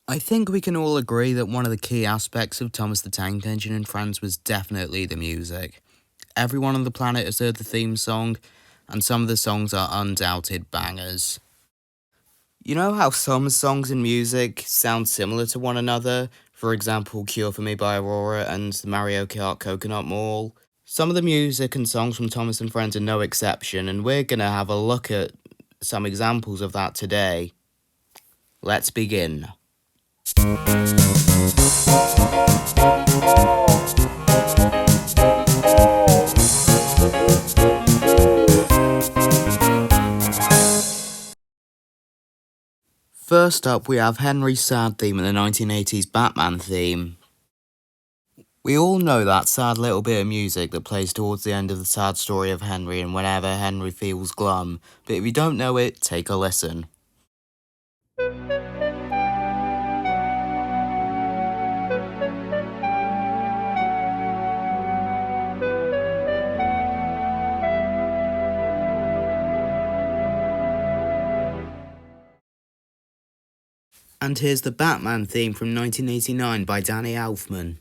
I think we can all agree that one of the key aspects of Thomas the Tank Engine and Friends was definitely the music. Everyone on the planet has heard the theme song, and some of the songs are undoubted bangers. You know how some songs and music sound similar to one another? For example, Cure For Me by Aurora and the Mario Kart Coconut Mall? Some of the music and songs from Thomas and Friends are no exception, and we're gonna have a look at some examples of that today. Let's begin. First up, we have Henry's sad theme and the 1980s Batman theme. We all know that sad little bit of music that plays towards the end of the sad story of Henry and whenever Henry feels glum, but if you don't know it, take a listen. And here's the Batman theme from 1989 by Danny Elfman.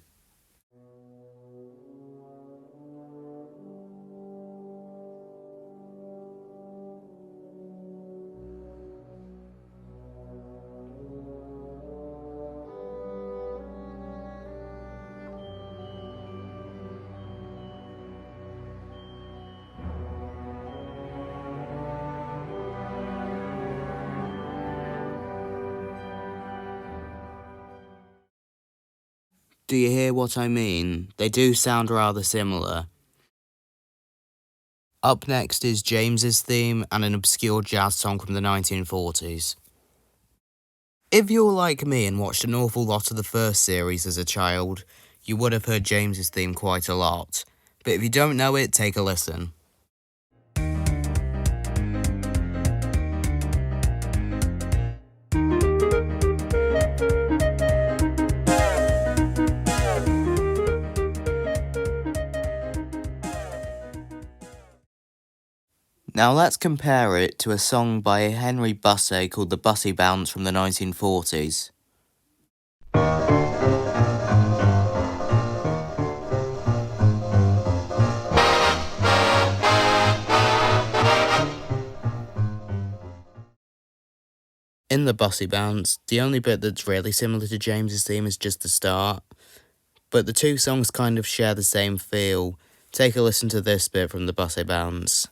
Do you hear what I mean? They do sound rather similar. Up next is James's theme and an obscure jazz song from the 1940s. If you're like me and watched an awful lot of the first series as a child, you would have heard James's theme quite a lot. But if you don't know it, take a listen. Now let's compare it to a song by Henry Bussey called The Bussey Bounce from the 1940s. In The Bussey Bounce, the only bit that's really similar to James's theme is just the start, but the two songs kind of share the same feel. Take a listen to this bit from The Bussey Bounce.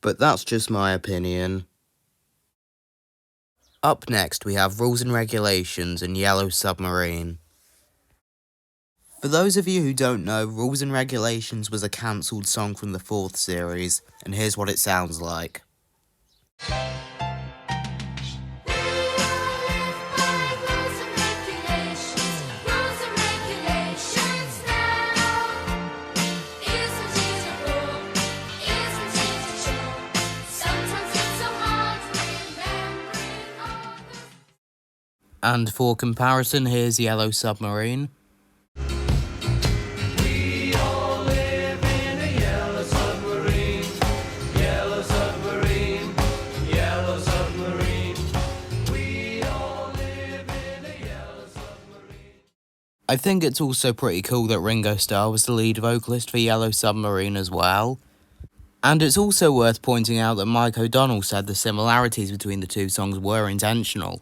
But that's just my opinion. Up next we have Rules and Regulations and Yellow Submarine. For those of you who don't know, Rules and Regulations was a cancelled song from the 4th series, and here's what it sounds like. And for comparison, here's Yellow Submarine. We all live in a yellow submarine, yellow submarine, yellow submarine. We all live in a yellow submarine. I think it's also pretty cool that Ringo Starr was the lead vocalist for Yellow Submarine as well. And it's also worth pointing out that Mike O'Donnell said the similarities between the two songs were intentional.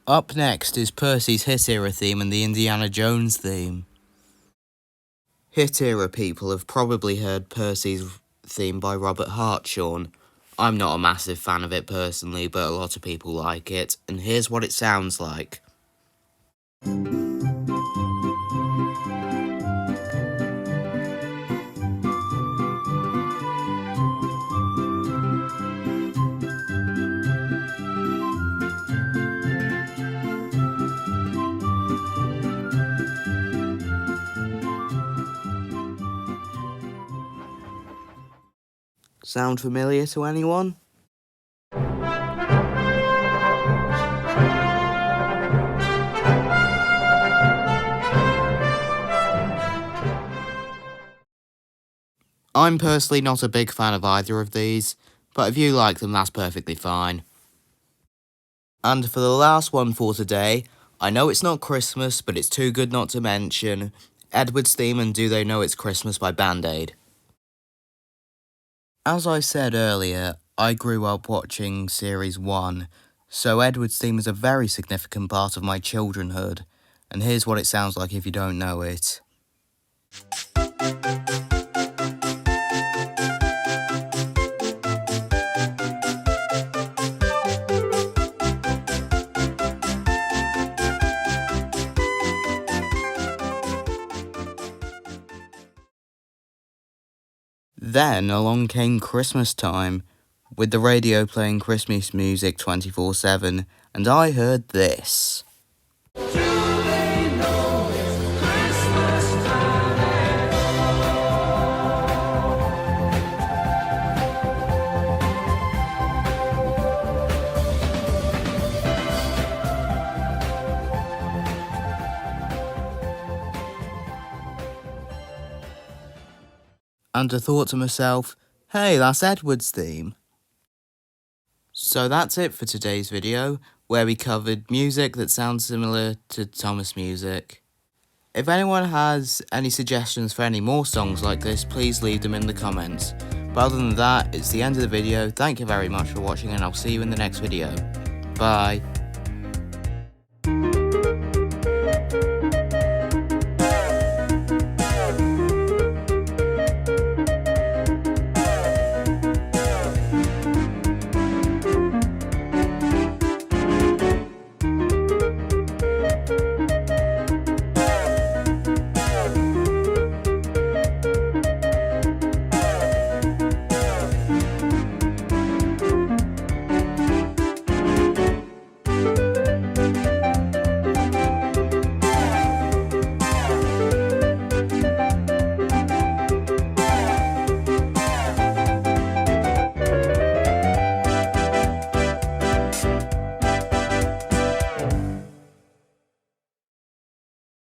Up next is Percy's Hit Era theme and the Indiana Jones theme. Hit Era people have probably heard Percy's theme by Robert Hartshorn. I'm not a massive fan of it personally, but a lot of people like it, and here's what it sounds like. Sound familiar to anyone? I'm personally not a big fan of either of these, but if you like them, that's perfectly fine. And for the last one for today, I know it's not Christmas, but it's too good not to mention Edward's Theme and Do They Know It's Christmas by Band-Aid. As I said earlier, I grew up watching Series 1, so Edward's Theme is a very significant part of my childrenhood, and here's what it sounds like if you don't know it. Then along came Christmas time, with the radio playing Christmas music 24/7, and I heard this. And I thought to myself, hey, that's Edward's Theme. So that's it for today's video, where we covered music that sounds similar to Thomas music. If anyone has any suggestions for any more songs like this, please leave them in the comments. But other than that, it's the end of the video. Thank you very much for watching, and I'll see you in the next video. Bye.